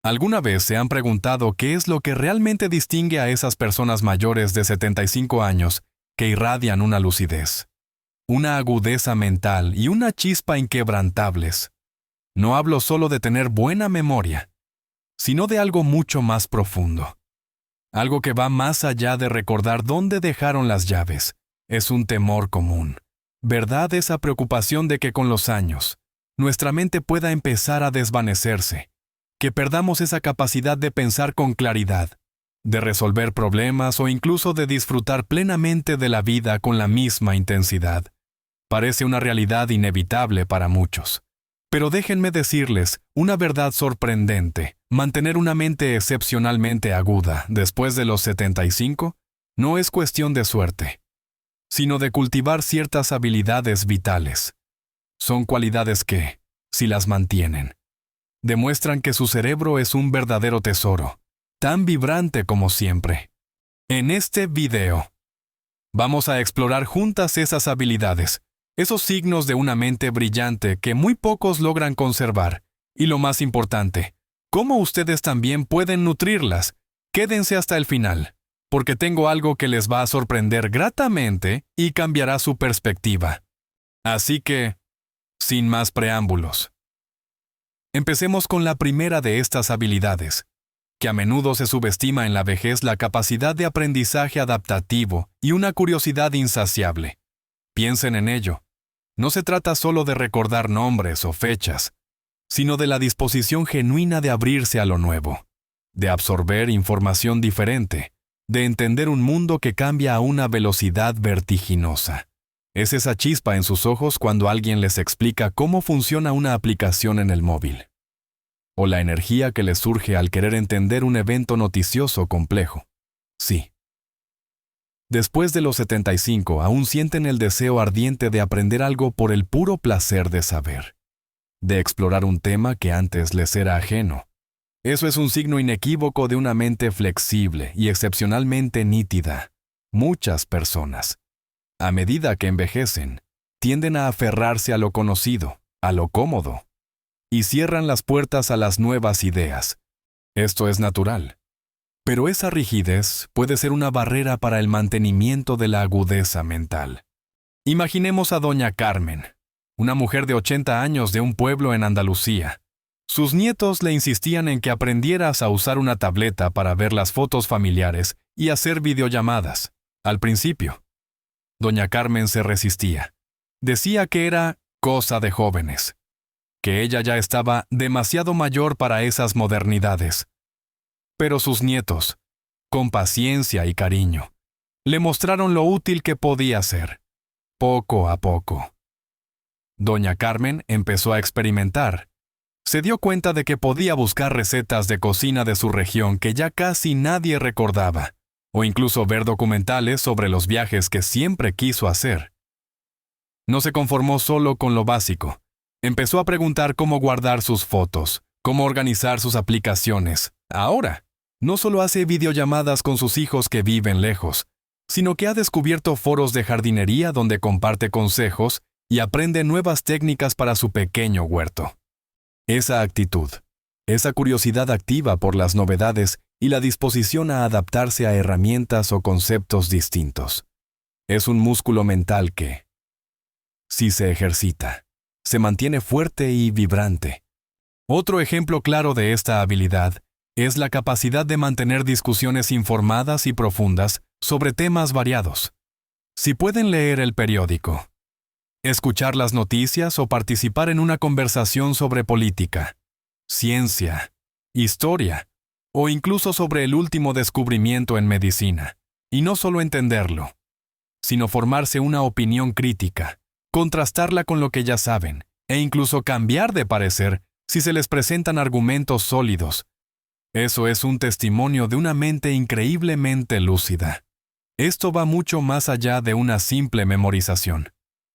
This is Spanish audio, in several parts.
¿Alguna vez se han preguntado qué es lo que realmente distingue a esas personas mayores de 75 años que irradian una lucidez, una agudeza mental y una chispa inquebrantables? No hablo solo de tener buena memoria, sino de algo mucho más profundo. Algo que va más allá de recordar dónde dejaron las llaves. Es un temor común. ¿Verdad esa preocupación de que con los años nuestra mente pueda empezar a desvanecerse? Que perdamos esa capacidad de pensar con claridad, de resolver problemas o incluso de disfrutar plenamente de la vida con la misma intensidad. Parece una realidad inevitable para muchos. Pero déjenme decirles una verdad sorprendente. Mantener una mente excepcionalmente aguda después de los 75 no es cuestión de suerte, sino de cultivar ciertas habilidades vitales. Son cualidades que, si las mantienen, demuestran que su cerebro es un verdadero tesoro, tan vibrante como siempre. En este video, vamos a explorar juntas esas habilidades, esos signos de una mente brillante que muy pocos logran conservar, y lo más importante, cómo ustedes también pueden nutrirlas. Quédense hasta el final, porque tengo algo que les va a sorprender gratamente y cambiará su perspectiva. Así que, sin más preámbulos, empecemos con la primera de estas habilidades, que a menudo se subestima en la vejez: la capacidad de aprendizaje adaptativo y una curiosidad insaciable. Piensen en ello. No se trata solo de recordar nombres o fechas, sino de la disposición genuina de abrirse a lo nuevo, de absorber información diferente, de entender un mundo que cambia a una velocidad vertiginosa. Es esa chispa en sus ojos cuando alguien les explica cómo funciona una aplicación en el móvil, o la energía que les surge al querer entender un evento noticioso complejo. Sí. Después de los 75, aún sienten el deseo ardiente de aprender algo por el puro placer de saber, de explorar un tema que antes les era ajeno. Eso es un signo inequívoco de una mente flexible y excepcionalmente nítida. Muchas personas, a medida que envejecen, tienden a aferrarse a lo conocido, a lo cómodo, y cierran las puertas a las nuevas ideas. Esto es natural. Pero esa rigidez puede ser una barrera para el mantenimiento de la agudeza mental. Imaginemos a doña Carmen, una mujer de 80 años de un pueblo en Andalucía. Sus nietos le insistían en que aprendieras a usar una tableta para ver las fotos familiares y hacer videollamadas. Al principio, doña Carmen se resistía. Decía que era cosa de jóvenes, que ella ya estaba demasiado mayor para esas modernidades. Pero sus nietos, con paciencia y cariño, le mostraron lo útil que podía ser, poco a poco. Doña Carmen empezó a experimentar. Se dio cuenta de que podía buscar recetas de cocina de su región que ya casi nadie recordaba, o incluso ver documentales sobre los viajes que siempre quiso hacer. No se conformó solo con lo básico. Empezó a preguntar cómo guardar sus fotos, cómo organizar sus aplicaciones. Ahora, no solo hace videollamadas con sus hijos que viven lejos, sino que ha descubierto foros de jardinería donde comparte consejos y aprende nuevas técnicas para su pequeño huerto. Esa actitud, esa curiosidad activa por las novedades y la disposición a adaptarse a herramientas o conceptos distintos, es un músculo mental que, si se ejercita, se mantiene fuerte y vibrante. Otro ejemplo claro de esta habilidad es la capacidad de mantener discusiones informadas y profundas sobre temas variados. Si pueden leer el periódico, escuchar las noticias o participar en una conversación sobre política, ciencia, historia, o incluso sobre el último descubrimiento en medicina, y no solo entenderlo, sino formarse una opinión crítica, contrastarla con lo que ya saben, e incluso cambiar de parecer si se les presentan argumentos sólidos. Eso es un testimonio de una mente increíblemente lúcida. Esto va mucho más allá de una simple memorización.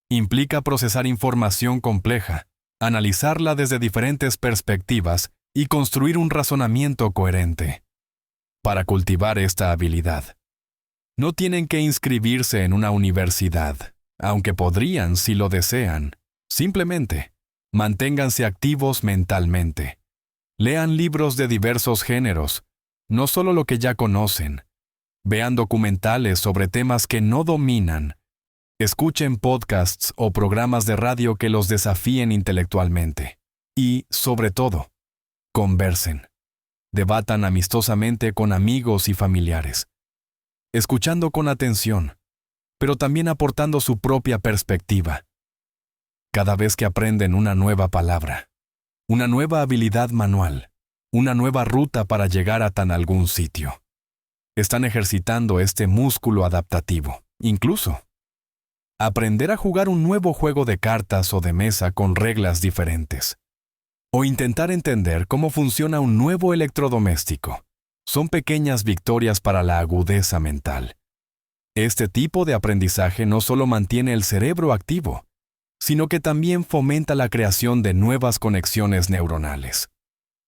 Implica procesar información compleja, analizarla desde diferentes perspectivas y construir un razonamiento coherente. Para cultivar esta habilidad, no tienen que inscribirse en una universidad, aunque podrían si lo desean. Simplemente, manténganse activos mentalmente. Lean libros de diversos géneros, no solo lo que ya conocen. Vean documentales sobre temas que no dominan. Escuchen podcasts o programas de radio que los desafíen intelectualmente. Y, sobre todo, conversen. Debatan amistosamente con amigos y familiares, escuchando con atención, pero también aportando su propia perspectiva. Cada vez que aprenden una nueva palabra, una nueva habilidad manual, una nueva ruta para llegar a tan algún sitio, están ejercitando este músculo adaptativo. Incluso, aprender a jugar un nuevo juego de cartas o de mesa con reglas diferentes, o intentar entender cómo funciona un nuevo electrodoméstico, son pequeñas victorias para la agudeza mental. Este tipo de aprendizaje no solo mantiene el cerebro activo, sino que también fomenta la creación de nuevas conexiones neuronales,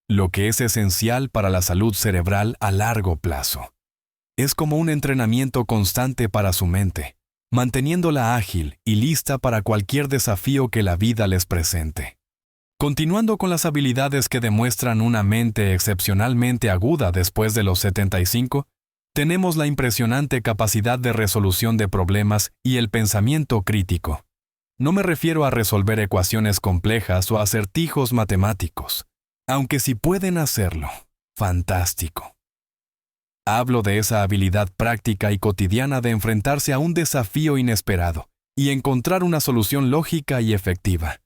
lo que es esencial para la salud cerebral a largo plazo. Es como un entrenamiento constante para su mente, manteniéndola ágil y lista para cualquier desafío que la vida les presente. Continuando con las habilidades que demuestran una mente excepcionalmente aguda después de los 75, tenemos la impresionante capacidad de resolución de problemas y el pensamiento crítico. No me refiero a resolver ecuaciones complejas o acertijos matemáticos, aunque si pueden hacerlo, fantástico. Hablo de esa habilidad práctica y cotidiana de enfrentarse a un desafío inesperado y encontrar una solución lógica y efectiva.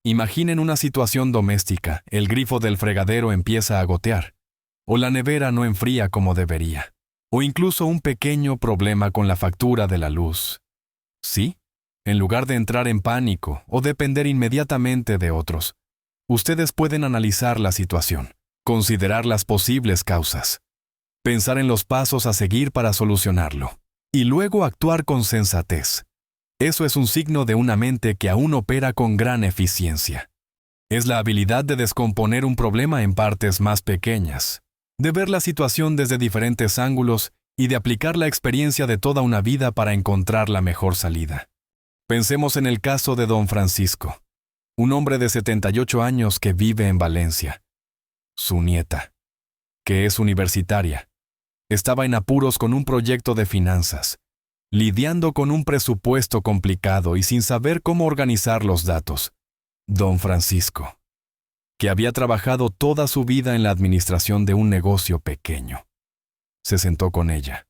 Imaginen una situación doméstica, el grifo del fregadero empieza a gotear, o la nevera no enfría como debería, o incluso un pequeño problema con la factura de la luz. ¿Sí? En lugar de entrar en pánico o depender inmediatamente de otros, ustedes pueden analizar la situación, considerar las posibles causas, pensar en los pasos a seguir para solucionarlo, y luego actuar con sensatez. Eso es un signo de una mente que aún opera con gran eficiencia. Es la habilidad de descomponer un problema en partes más pequeñas, de ver la situación desde diferentes ángulos y de aplicar la experiencia de toda una vida para encontrar la mejor salida. Pensemos en el caso de Don Francisco, un hombre de 78 años que vive en Valencia. Su nieta, que es universitaria, estaba en apuros con un proyecto de finanzas, lidiando con un presupuesto complicado y sin saber cómo organizar los datos. Don Francisco, que había trabajado toda su vida en la administración de un negocio pequeño, se sentó con ella.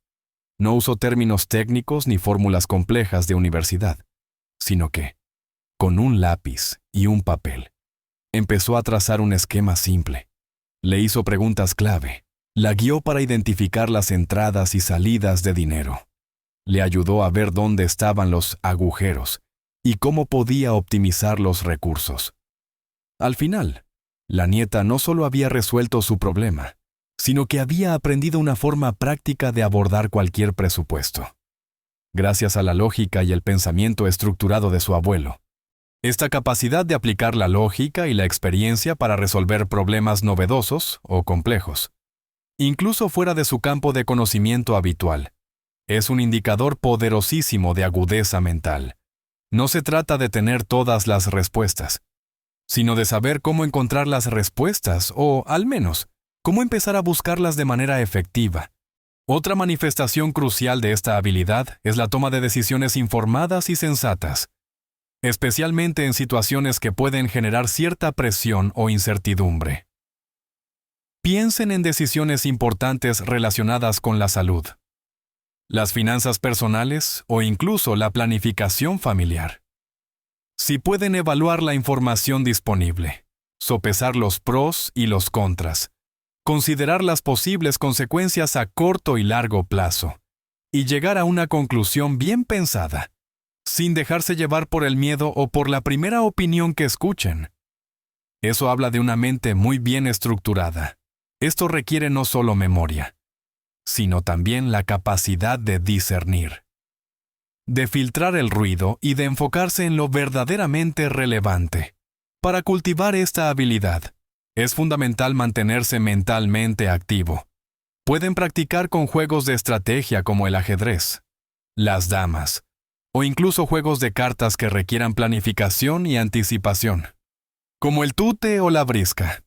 No usó términos técnicos ni fórmulas complejas de universidad, sino que, con un lápiz y un papel, empezó a trazar un esquema simple. Le hizo preguntas clave, la guió para identificar las entradas y salidas de dinero. Le ayudó a ver dónde estaban los agujeros y cómo podía optimizar los recursos. Al final, la nieta no solo había resuelto su problema, sino que había aprendido una forma práctica de abordar cualquier presupuesto. Gracias a la lógica y el pensamiento estructurado de su abuelo, esta capacidad de aplicar la lógica y la experiencia para resolver problemas novedosos o complejos, incluso fuera de su campo de conocimiento habitual, es un indicador poderosísimo de agudeza mental. No se trata de tener todas las respuestas, sino de saber cómo encontrar las respuestas o, al menos, cómo empezar a buscarlas de manera efectiva. Otra manifestación crucial de esta habilidad es la toma de decisiones informadas y sensatas, especialmente en situaciones que pueden generar cierta presión o incertidumbre. Piensen en decisiones importantes relacionadas con la salud, las finanzas personales o incluso la planificación familiar. Si pueden evaluar la información disponible, sopesar los pros y los contras, considerar las posibles consecuencias a corto y largo plazo, y llegar a una conclusión bien pensada, sin dejarse llevar por el miedo o por la primera opinión que escuchen. Eso habla de una mente muy bien estructurada. Esto requiere no solo memoria, sino también la capacidad de discernir, de filtrar el ruido y de enfocarse en lo verdaderamente relevante. Para cultivar esta habilidad, es fundamental mantenerse mentalmente activo. Pueden practicar con juegos de estrategia como el ajedrez, las damas, o incluso juegos de cartas que requieran planificación y anticipación, como el tute o la brisca.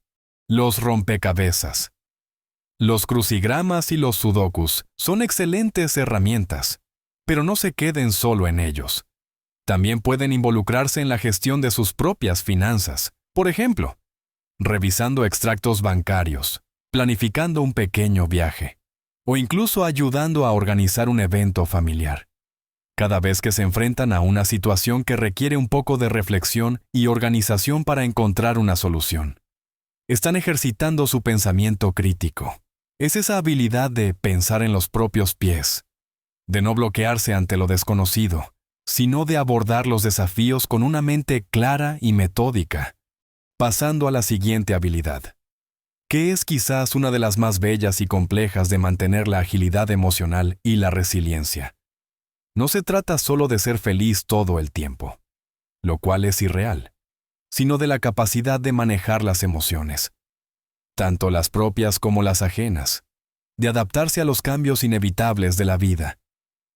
Los rompecabezas. Los crucigramas y los sudokus son excelentes herramientas, pero no se queden solo en ellos. También pueden involucrarse en la gestión de sus propias finanzas. Por ejemplo, revisando extractos bancarios, planificando un pequeño viaje, o incluso ayudando a organizar un evento familiar. Cada vez que se enfrentan a una situación que requiere un poco de reflexión y organización para encontrar una solución, están ejercitando su pensamiento crítico. Es esa habilidad de pensar en los propios pies, de no bloquearse ante lo desconocido, sino de abordar los desafíos con una mente clara y metódica. Pasando a la siguiente habilidad, que es quizás una de las más bellas y complejas de mantener la agilidad emocional y la resiliencia. No se trata solo de ser feliz todo el tiempo, lo cual es irreal, sino de la capacidad de manejar las emociones, tanto las propias como las ajenas, de adaptarse a los cambios inevitables de la vida,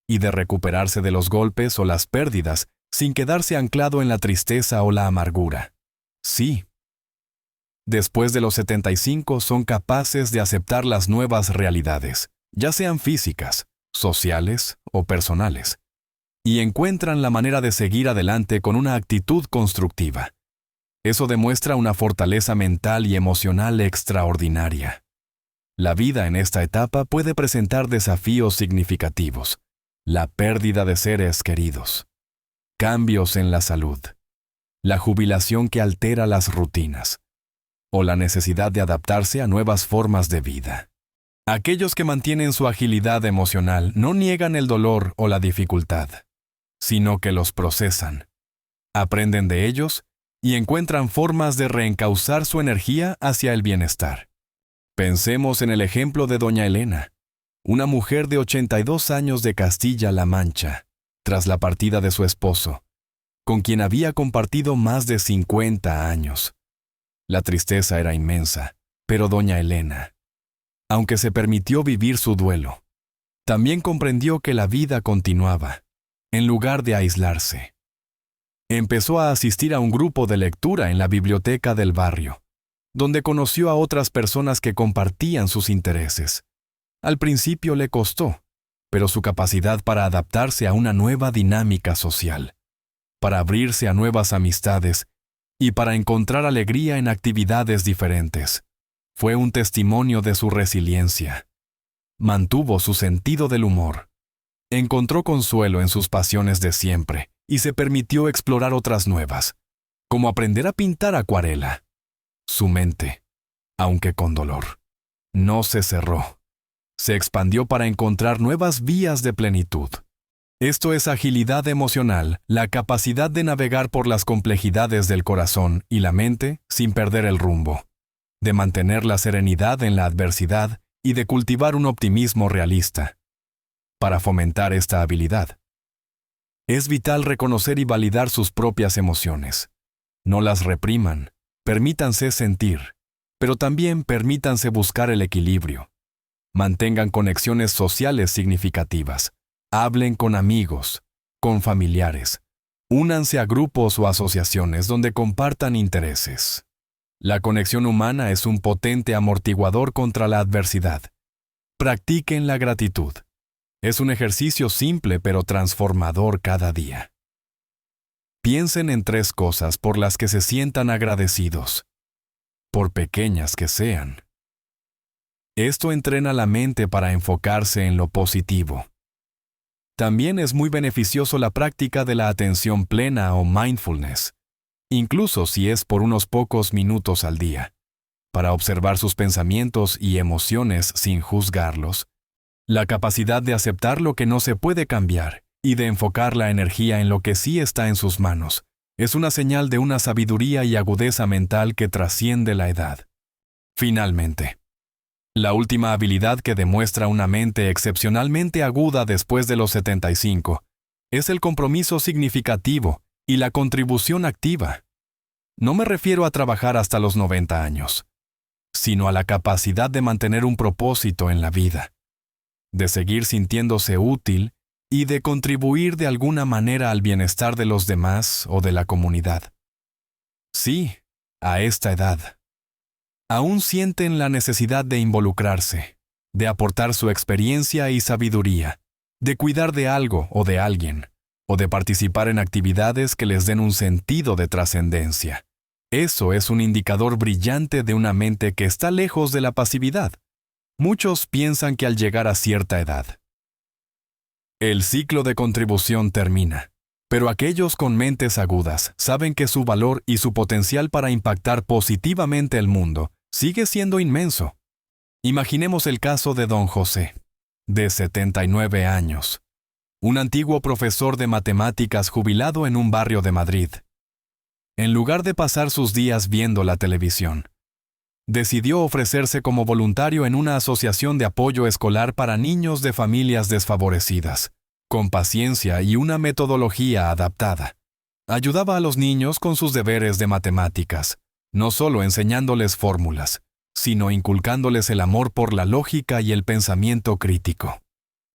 y de recuperarse de los golpes o las pérdidas sin quedarse anclado en la tristeza o la amargura. Sí. Después de los 75 son capaces de aceptar las nuevas realidades, ya sean físicas, sociales o personales, y encuentran la manera de seguir adelante con una actitud constructiva. Eso demuestra una fortaleza mental y emocional extraordinaria. La vida en esta etapa puede presentar desafíos significativos: la pérdida de seres queridos, cambios en la salud, la jubilación que altera las rutinas, o la necesidad de adaptarse a nuevas formas de vida. Aquellos que mantienen su agilidad emocional no niegan el dolor o la dificultad, sino que los procesan, aprenden de ellos y encuentran formas de reencauzar su energía hacia el bienestar. Pensemos en el ejemplo de doña Elena, una mujer de 82 años de Castilla-La Mancha, tras la partida de su esposo, con quien había compartido más de 50 años. La tristeza era inmensa, pero doña Elena, aunque se permitió vivir su duelo, también comprendió que la vida continuaba, en lugar de aislarse. Empezó a asistir a un grupo de lectura en la biblioteca del barrio, donde conoció a otras personas que compartían sus intereses. Al principio le costó, pero su capacidad para adaptarse a una nueva dinámica social, para abrirse a nuevas amistades y para encontrar alegría en actividades diferentes, fue un testimonio de su resiliencia. Mantuvo su sentido del humor, encontró consuelo en sus pasiones de siempre y se permitió explorar otras nuevas, como aprender a pintar acuarela. Su mente, aunque con dolor, no se cerró. Se expandió para encontrar nuevas vías de plenitud. Esto es agilidad emocional, la capacidad de navegar por las complejidades del corazón y la mente sin perder el rumbo, de mantener la serenidad en la adversidad y de cultivar un optimismo realista. Para fomentar esta habilidad, es vital reconocer y validar sus propias emociones. No las repriman, permítanse sentir, pero también permítanse buscar el equilibrio. Mantengan conexiones sociales significativas. Hablen con amigos, con familiares. Únanse a grupos o asociaciones donde compartan intereses. La conexión humana es un potente amortiguador contra la adversidad. Practiquen la gratitud. Es un ejercicio simple pero transformador cada día. Piensen en 3 cosas por las que se sientan agradecidos, por pequeñas que sean. Esto entrena la mente para enfocarse en lo positivo. También es muy beneficioso la práctica de la atención plena o mindfulness, incluso si es por unos pocos minutos al día, para observar sus pensamientos y emociones sin juzgarlos. La capacidad de aceptar lo que no se puede cambiar y de enfocar la energía en lo que sí está en sus manos es una señal de una sabiduría y agudeza mental que trasciende la edad. Finalmente, la última habilidad que demuestra una mente excepcionalmente aguda después de los 75 es el compromiso significativo y la contribución activa. No me refiero a trabajar hasta los 90 años, sino a la capacidad de mantener un propósito en la vida, de seguir sintiéndose útil y de contribuir de alguna manera al bienestar de los demás o de la comunidad. Sí, a esta edad. aún sienten la necesidad de involucrarse, de aportar su experiencia y sabiduría, de cuidar de algo o de alguien, o de participar en actividades que les den un sentido de trascendencia. Eso es un indicador brillante de una mente que está lejos de la pasividad. Muchos piensan que al llegar a cierta edad, el ciclo de contribución termina, pero aquellos con mentes agudas saben que su valor y su potencial para impactar positivamente el mundo sigue siendo inmenso. Imaginemos el caso de don José, de 79 años, un antiguo profesor de matemáticas jubilado en un barrio de Madrid. En lugar de pasar sus días viendo la televisión, decidió ofrecerse como voluntario en una asociación de apoyo escolar para niños de familias desfavorecidas, con paciencia y una metodología adaptada. Ayudaba a los niños con sus deberes de matemáticas, no solo enseñándoles fórmulas, sino inculcándoles el amor por la lógica y el pensamiento crítico.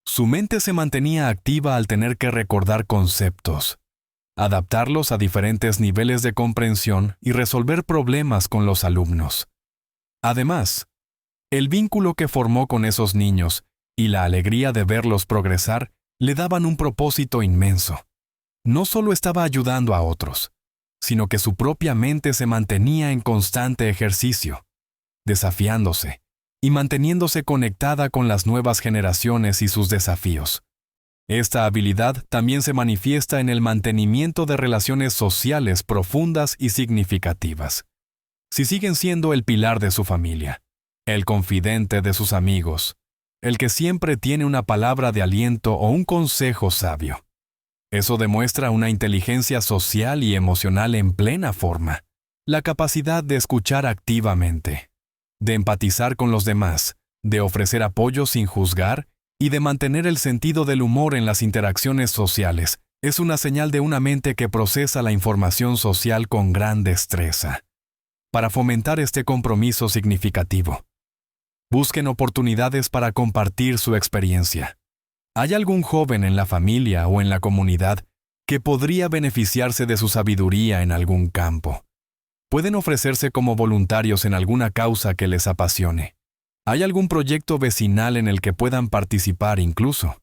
Su mente se mantenía activa al tener que recordar conceptos, adaptarlos a diferentes niveles de comprensión y resolver problemas con los alumnos. Además, el vínculo que formó con esos niños y la alegría de verlos progresar le daban un propósito inmenso. No solo estaba ayudando a otros, sino que su propia mente se mantenía en constante ejercicio, desafiándose y manteniéndose conectada con las nuevas generaciones y sus desafíos. Esta habilidad también se manifiesta en el mantenimiento de relaciones sociales profundas y significativas. Si siguen siendo el pilar de su familia, el confidente de sus amigos, el que siempre tiene una palabra de aliento o un consejo sabio. Eso demuestra una inteligencia social y emocional en plena forma, la capacidad de escuchar activamente, de empatizar con los demás, de ofrecer apoyo sin juzgar y de mantener el sentido del humor en las interacciones sociales. Es una señal de una mente que procesa la información social con gran destreza. Para fomentar este compromiso significativo, busquen oportunidades para compartir su experiencia. ¿Hay algún joven en la familia o en la comunidad que podría beneficiarse de su sabiduría en algún campo? Pueden ofrecerse como voluntarios en alguna causa que les apasione. ¿Hay algún proyecto vecinal en el que puedan participar incluso?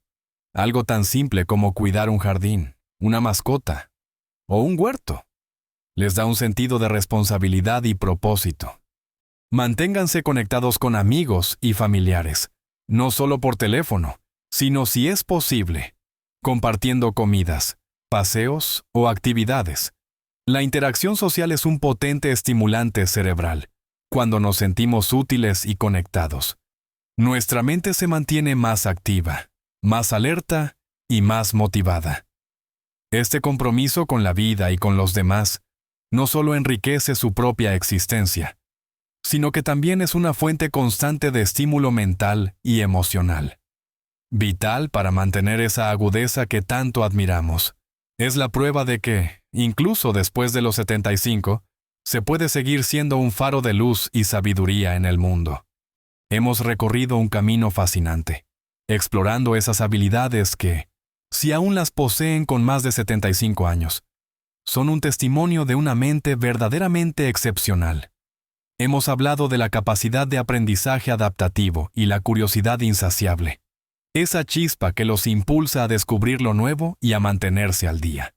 Algo tan simple como cuidar un jardín, una mascota o un huerto. Les da un sentido de responsabilidad y propósito. Manténganse conectados con amigos y familiares, no solo por teléfono, sino si es posible, compartiendo comidas, paseos o actividades. La interacción social es un potente estimulante cerebral, cuando nos sentimos útiles y conectados. Nuestra mente se mantiene más activa, más alerta y más motivada. Este compromiso con la vida y con los demás no solo enriquece su propia existencia, sino que también es una fuente constante de estímulo mental y emocional. Vital para mantener esa agudeza que tanto admiramos. Es la prueba de que, incluso después de los 75, se puede seguir siendo un faro de luz y sabiduría en el mundo. Hemos recorrido un camino fascinante, explorando esas habilidades que, si aún las poseen con más de 75 años, son un testimonio de una mente verdaderamente excepcional. Hemos hablado de la capacidad de aprendizaje adaptativo y la curiosidad insaciable, esa chispa que los impulsa a descubrir lo nuevo y a mantenerse al día.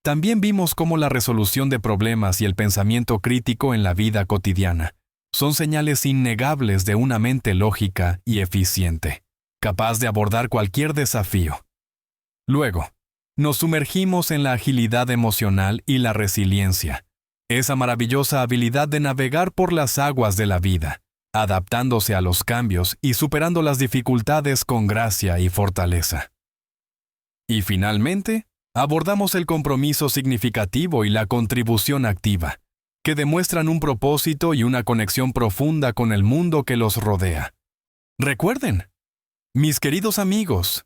También vimos cómo la resolución de problemas y el pensamiento crítico en la vida cotidiana son señales innegables de una mente lógica y eficiente, capaz de abordar cualquier desafío. Luego, nos sumergimos en la agilidad emocional y la resiliencia, esa maravillosa habilidad de navegar por las aguas de la vida, adaptándose a los cambios y superando las dificultades con gracia y fortaleza. Y finalmente, abordamos el compromiso significativo y la contribución activa, que demuestran un propósito y una conexión profunda con el mundo que los rodea. Recuerden, mis queridos amigos,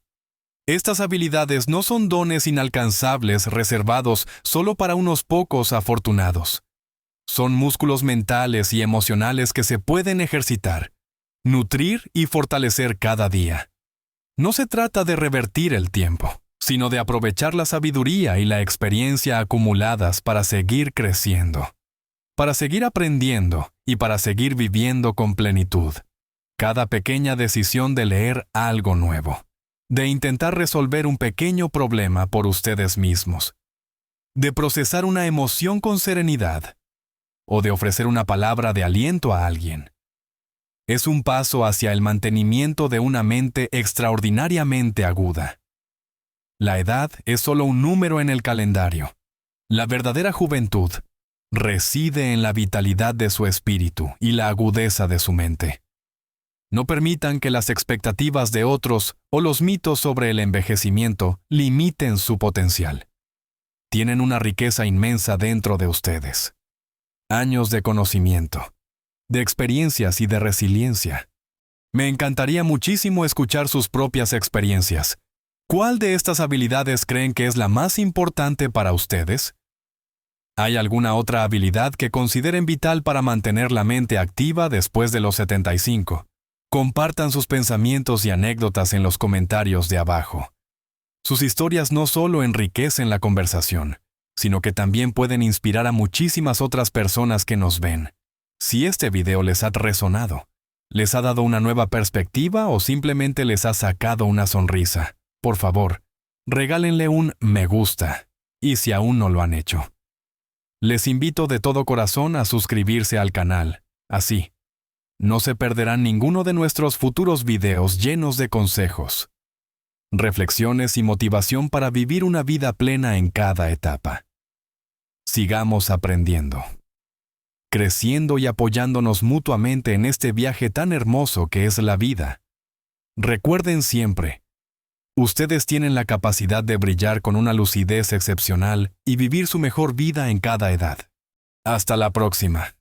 estas habilidades no son dones inalcanzables reservados solo para unos pocos afortunados. Son músculos mentales y emocionales que se pueden ejercitar, nutrir y fortalecer cada día. No se trata de revertir el tiempo, sino de aprovechar la sabiduría y la experiencia acumuladas para seguir creciendo. para seguir aprendiendo y para seguir viviendo con plenitud. Cada pequeña decisión de leer algo nuevo, de intentar resolver un pequeño problema por ustedes mismos, de procesar una emoción con serenidad, o de ofrecer una palabra de aliento a alguien, es un paso hacia el mantenimiento de una mente extraordinariamente aguda. La edad es solo un número en el calendario. La verdadera juventud reside en la vitalidad de su espíritu y la agudeza de su mente. No permitan que las expectativas de otros o los mitos sobre el envejecimiento limiten su potencial. Tienen una riqueza inmensa dentro de ustedes. Años de conocimiento, de experiencias y de resiliencia. Me encantaría muchísimo escuchar sus propias experiencias. ¿Cuál de estas habilidades creen que es la más importante para ustedes? ¿Hay alguna otra habilidad que consideren vital para mantener la mente activa después de los 75? Compartan sus pensamientos y anécdotas en los comentarios de abajo. Sus historias no solo enriquecen la conversación, sino que también pueden inspirar a muchísimas otras personas que nos ven. Si este video les ha resonado, les ha dado una nueva perspectiva o simplemente les ha sacado una sonrisa, por favor, regálenle un me gusta, y si aún no lo han hecho. Les invito de todo corazón a suscribirse al canal, así no se perderán ninguno de nuestros futuros videos llenos de consejos, reflexiones y motivación para vivir una vida plena en cada etapa. Sigamos aprendiendo, creciendo y apoyándonos mutuamente en este viaje tan hermoso que es la vida. Recuerden siempre, ustedes tienen la capacidad de brillar con una lucidez excepcional y vivir su mejor vida en cada edad. Hasta la próxima.